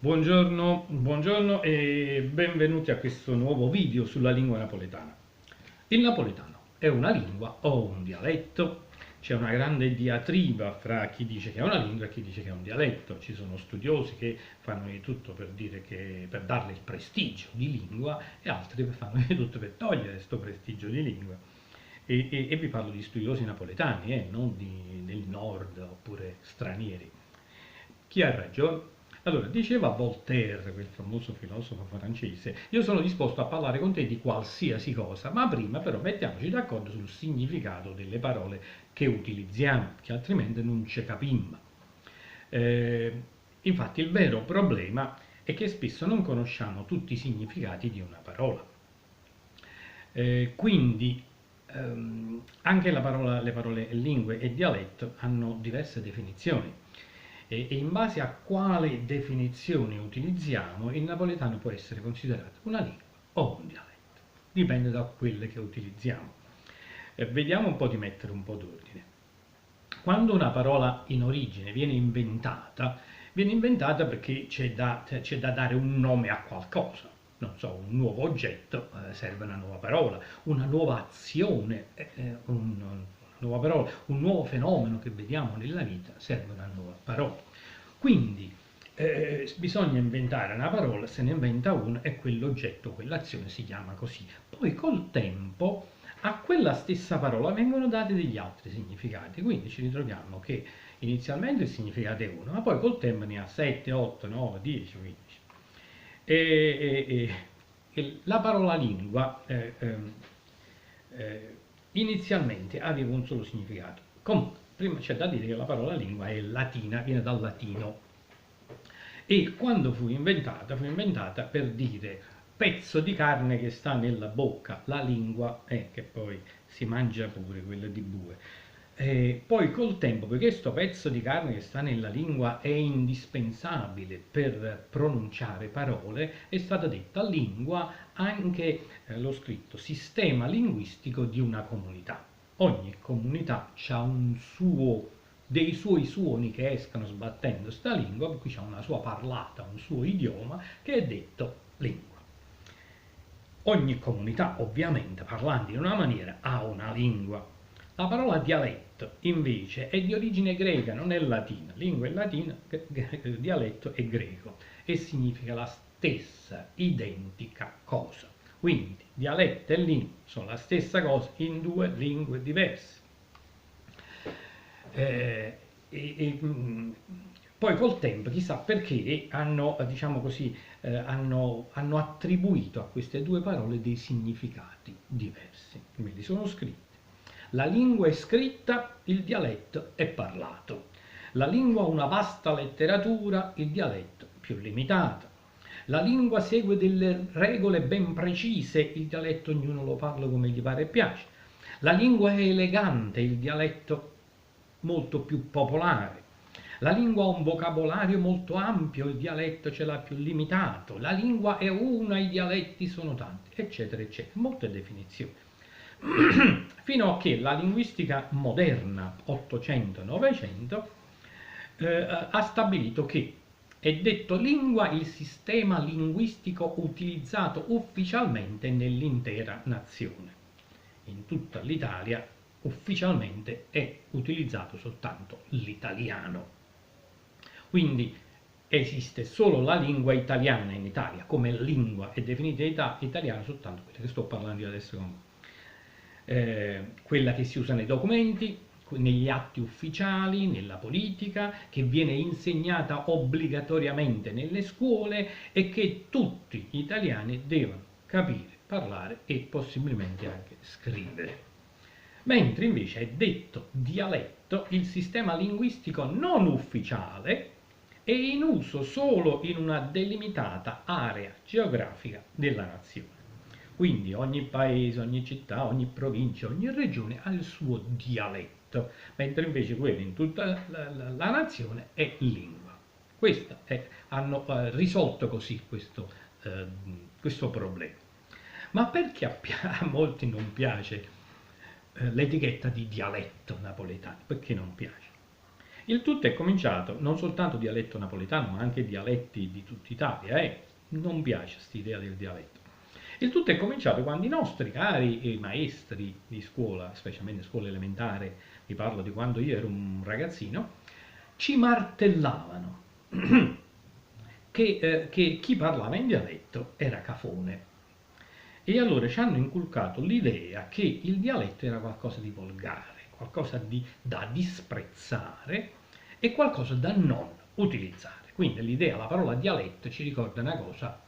Buongiorno e benvenuti a questo nuovo video sulla lingua napoletana. Il napoletano è una lingua o un dialetto? C'è una grande diatriba fra chi dice che è una lingua e chi dice che è un dialetto. Ci sono studiosi che fanno di tutto per darle il prestigio di lingua e altri che fanno di tutto per togliere questo prestigio di lingua. E vi parlo di studiosi napoletani, non del nord oppure stranieri. Chi ha ragione? Allora, diceva Voltaire, quel famoso filosofo francese, io sono disposto a parlare con te di qualsiasi cosa, ma prima però mettiamoci d'accordo sul significato delle parole che utilizziamo, che altrimenti non ci capiamo. Infatti il vero problema è che spesso non conosciamo tutti i significati di una parola. Quindi anche le parole lingue e dialetto hanno diverse definizioni e in base a quale definizione utilizziamo il napoletano può essere considerato una lingua o un dialetto, dipende da quelle che utilizziamo. Vediamo un po' di mettere un po' d'ordine. Quando una parola in origine viene inventata perché c'è da dare un nome a qualcosa. Non so, un nuovo oggetto serve una nuova parola, una nuova azione, una nuova parola, un nuovo fenomeno che vediamo nella vita serve una nuova parola. Quindi bisogna inventare una parola, se ne inventa una e quell'oggetto, quell'azione si chiama così. Poi col tempo a quella stessa parola vengono dati degli altri significati, quindi ci ritroviamo che inizialmente il significato è uno, ma poi col tempo ne ha 7, 8, 9, 10, 15. E la parola lingua inizialmente aveva un solo significato. Comunque, prima c'è da dire che la parola lingua è latina, viene dal latino e quando fu inventata per dire pezzo di carne che sta nella bocca, la lingua, che poi si mangia pure quella di bue. Poi col tempo, poiché questo pezzo di carne che sta nella lingua è indispensabile per pronunciare parole, è stata detta lingua anche lo scritto sistema linguistico di una comunità. Ogni comunità ha dei suoi suoni che escano sbattendo sta lingua, per cui c'è una sua parlata, un suo idioma che è detto lingua. Ogni comunità, ovviamente, parlando in una maniera, ha una lingua. La parola dialetto, invece, è di origine greca, non è latina. Lingua è latina, dialetto è greco e significa la stessa, identica cosa. Quindi, dialetto e lingua sono la stessa cosa in due lingue diverse. Eh, Poi col tempo, chissà perché, diciamo così, hanno attribuito a queste due parole dei significati diversi. Quindi sono scritte. La lingua è scritta, il dialetto è parlato. La lingua ha una vasta letteratura, il dialetto più limitata. La lingua segue delle regole ben precise, il dialetto ognuno lo parla come gli pare e piace. La lingua è elegante, il dialetto molto più popolare. La lingua ha un vocabolario molto ampio, il dialetto ce l'ha più limitato. La lingua è una, i dialetti sono tanti, eccetera, eccetera. Molte definizioni. Fino a che la linguistica moderna, 800-900, ha stabilito che è detto lingua il sistema linguistico utilizzato ufficialmente nell'intera nazione. In tutta l'Italia ufficialmente è utilizzato soltanto l'italiano. Quindi esiste solo la lingua italiana in Italia, come lingua è definita italiana soltanto quella che sto parlando io adesso con voi. Quella che si usa nei documenti, negli atti ufficiali, nella politica, che viene insegnata obbligatoriamente nelle scuole e che tutti gli italiani devono capire, parlare e possibilmente anche scrivere. Mentre invece è detto dialetto il sistema linguistico non ufficiale è in uso solo in una delimitata area geografica della nazione. Quindi ogni paese, ogni città, ogni provincia, ogni regione ha il suo dialetto, mentre invece quello in tutta la nazione è lingua. Hanno risolto così questo problema. Ma perché a molti non piace l'etichetta di dialetto napoletano? Perché non piace? Il tutto è cominciato non soltanto dialetto napoletano, ma anche dialetti di tutta Italia. Non piace questa idea del dialetto. Il tutto è cominciato quando i nostri cari maestri di scuola, specialmente scuola elementare, vi parlo di quando io ero un ragazzino, ci martellavano che chi parlava in dialetto era cafone. E allora ci hanno inculcato l'idea che il dialetto era qualcosa di volgare, qualcosa da disprezzare e qualcosa da non utilizzare. Quindi l'idea, la parola dialetto ci ricorda una cosa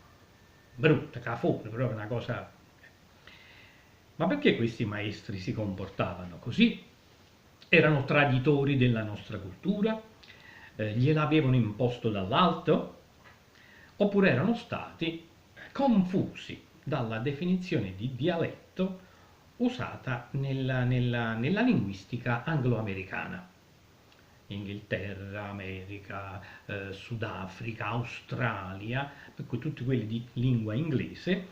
brutta, cafone, proprio una cosa. Ma perché questi maestri si comportavano così? Erano traditori della nostra cultura? Gliel'avevano imposto dall'alto? Oppure erano stati confusi dalla definizione di dialetto usata nella linguistica anglo-americana. Inghilterra, America, Sudafrica, Australia, per cui tutti quelli di lingua inglese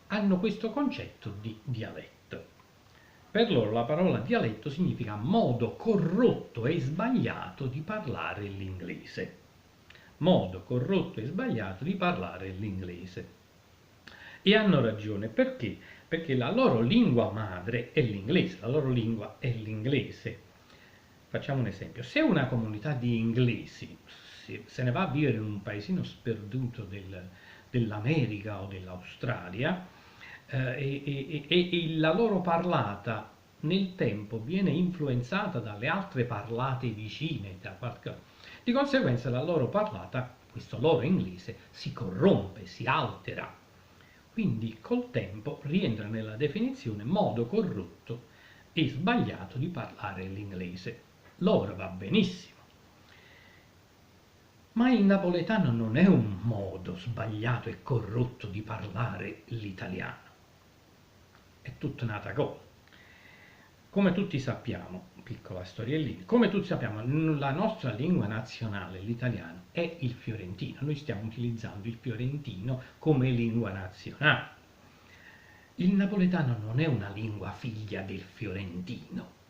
hanno questo concetto di dialetto. Per loro la parola dialetto significa modo corrotto e sbagliato di parlare l'inglese. Modo corrotto e sbagliato di parlare l'inglese. E hanno ragione, perché? Perché la loro lingua madre è l'inglese, la loro lingua è l'inglese. Facciamo un esempio, se una comunità di inglesi se ne va a vivere in un paesino sperduto dell'America o dell'Australia e la loro parlata nel tempo viene influenzata dalle altre parlate vicine, di conseguenza la loro parlata, questo loro inglese, si corrompe, si altera. Quindi col tempo rientra nella definizione modo corrotto e sbagliato di parlare l'inglese. Loro va benissimo. Ma il napoletano non è un modo sbagliato e corrotto di parlare l'italiano. È tutta un'altra cosa. Come tutti sappiamo, piccola storiellina, come tutti sappiamo, la nostra lingua nazionale, l'italiano, è il fiorentino. Noi stiamo utilizzando il fiorentino come lingua nazionale. Il napoletano non è una lingua figlia del fiorentino.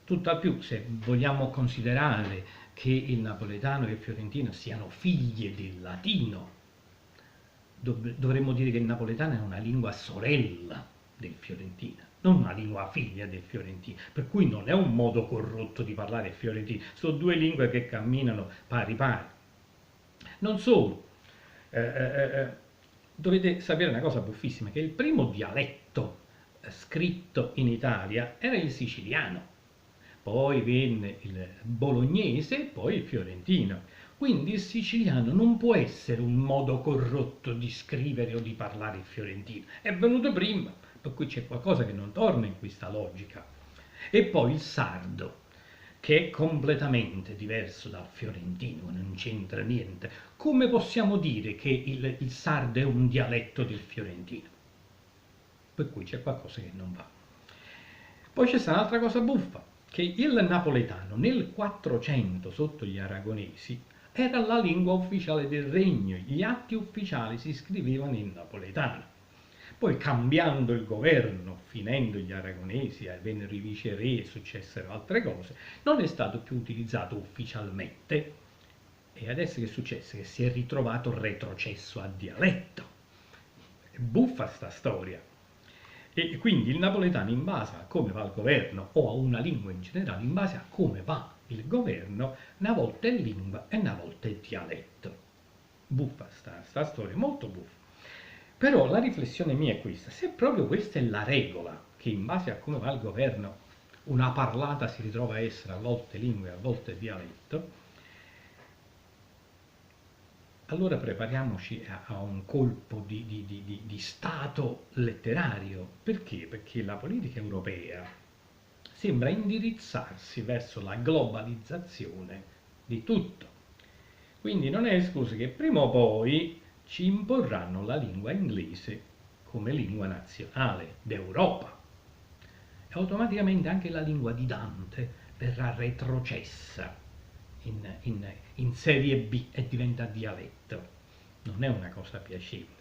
Tutt'al più, se vogliamo considerare che il napoletano e il fiorentino siano figlie del latino, dovremmo dire che il napoletano è una lingua sorella del fiorentino, non una lingua figlia del fiorentino, per cui non è un modo corrotto di parlare il fiorentino, sono due lingue che camminano pari pari. Non solo, dovete sapere una cosa buffissima, che il primo dialetto scritto in Italia era il siciliano, poi venne il bolognese e poi il fiorentino. Quindi il siciliano non può essere un modo corrotto di scrivere o di parlare il fiorentino, è venuto prima, per cui c'è qualcosa che non torna in questa logica. E poi il sardo, che è completamente diverso dal fiorentino, non c'entra niente. Come possiamo dire che il sardo è un dialetto del fiorentino? Per cui c'è qualcosa che non va. Poi c'è stata un'altra cosa buffa, che il napoletano nel 400 sotto gli aragonesi era la lingua ufficiale del regno, gli atti ufficiali si scrivevano in napoletano. Poi cambiando il governo, finendo gli aragonesi, vennero i viceré e successero altre cose, non è stato più utilizzato ufficialmente. E adesso che è successo? Che si è ritrovato retrocesso a dialetto. È buffa sta storia. E quindi il napoletano, in base a come va il governo o a una lingua in generale, in base a come va il governo, una volta è lingua e una volta è dialetto. Buffa sta storia, molto buffa. Però la riflessione mia è questa: se proprio questa è la regola, che in base a come va il governo una parlata si ritrova a essere a volte lingua e a volte dialetto, allora prepariamoci a un colpo di stato letterario. Perché? Perché la politica europea sembra indirizzarsi verso la globalizzazione di tutto. Quindi non è escluso che prima o poi ci imporranno la lingua inglese come lingua nazionale d'Europa. E automaticamente anche la lingua di Dante verrà retrocessa in serie B e diventa dialetto. Non è una cosa piacevole.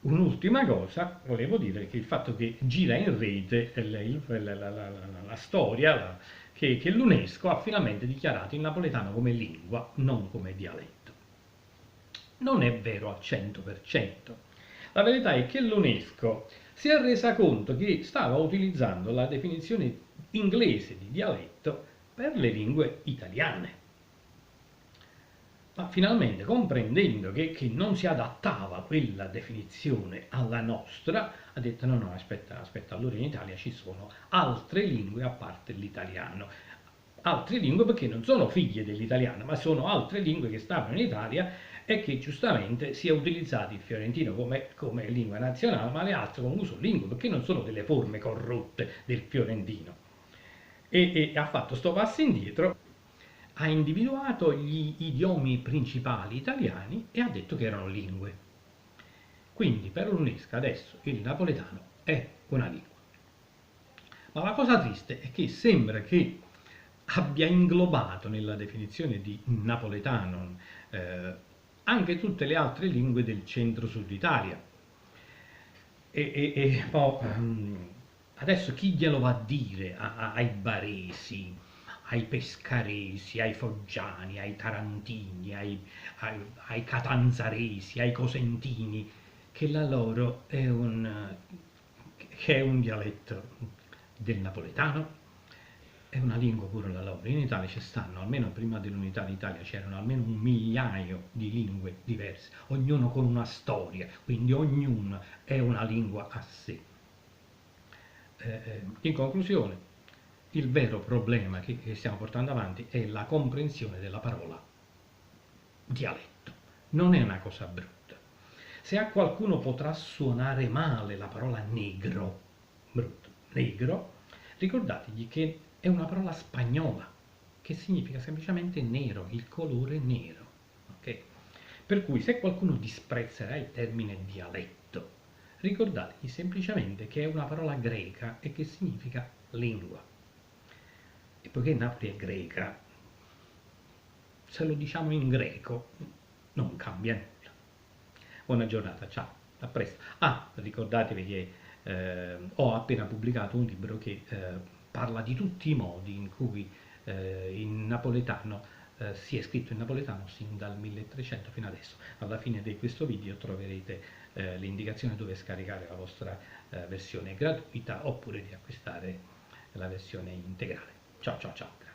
Un'ultima cosa, volevo dire che il fatto che gira in rete la storia che l'UNESCO ha finalmente dichiarato il napoletano come lingua, non come dialetto. Non è vero al 100%. La verità è che l'UNESCO si è resa conto che stava utilizzando la definizione inglese di dialetto per le lingue italiane. Ma finalmente, comprendendo che non si adattava quella definizione alla nostra, ha detto no, no, aspetta, aspetta, allora in Italia ci sono altre lingue a parte l'italiano. Altre lingue perché non sono figlie dell'italiano, ma sono altre lingue che stavano in Italia e che giustamente si è utilizzato il fiorentino come lingua nazionale, ma le altre come uso lingua, perché non sono delle forme corrotte del fiorentino. E ha fatto sto passo indietro, ha individuato gli idiomi principali italiani e ha detto che erano lingue. Quindi per l'UNESCO adesso il napoletano è una lingua. Ma la cosa triste è che sembra che abbia inglobato nella definizione di napoletano eh, anche tutte le altre lingue del centro-sud Italia. Adesso chi glielo va a dire ai baresi, ai pescaresi, ai foggiani, ai tarantini, ai catanzaresi, ai cosentini, che la loro che è un dialetto del napoletano? È una lingua pure la loro. In Italia ci stanno, almeno prima dell'unità d'Italia, c'erano almeno 1 migliaio di lingue diverse, ognuno con una storia, quindi ognuna è una lingua a sé. In conclusione, il vero problema che stiamo portando avanti è la comprensione della parola dialetto. Non è una cosa brutta. Se a qualcuno potrà suonare male la parola negro, brutto, negro, ricordategli che è una parola spagnola che significa semplicemente nero, il colore nero. Ok? Per cui se qualcuno disprezzerà il termine dialetto, ricordategli semplicemente che è una parola greca e che significa lingua. E poiché Napoli è greca, se lo diciamo in greco non cambia nulla. Buona giornata, ciao, a presto. Ah, ricordatevi che ho appena pubblicato un libro che parla di tutti i modi in cui in napoletano si è scritto in napoletano sin dal 1300 fino adesso. Alla fine di questo video troverete l'indicazione dove scaricare la vostra versione gratuita oppure di acquistare la versione integrale. Ciao ciao ciao.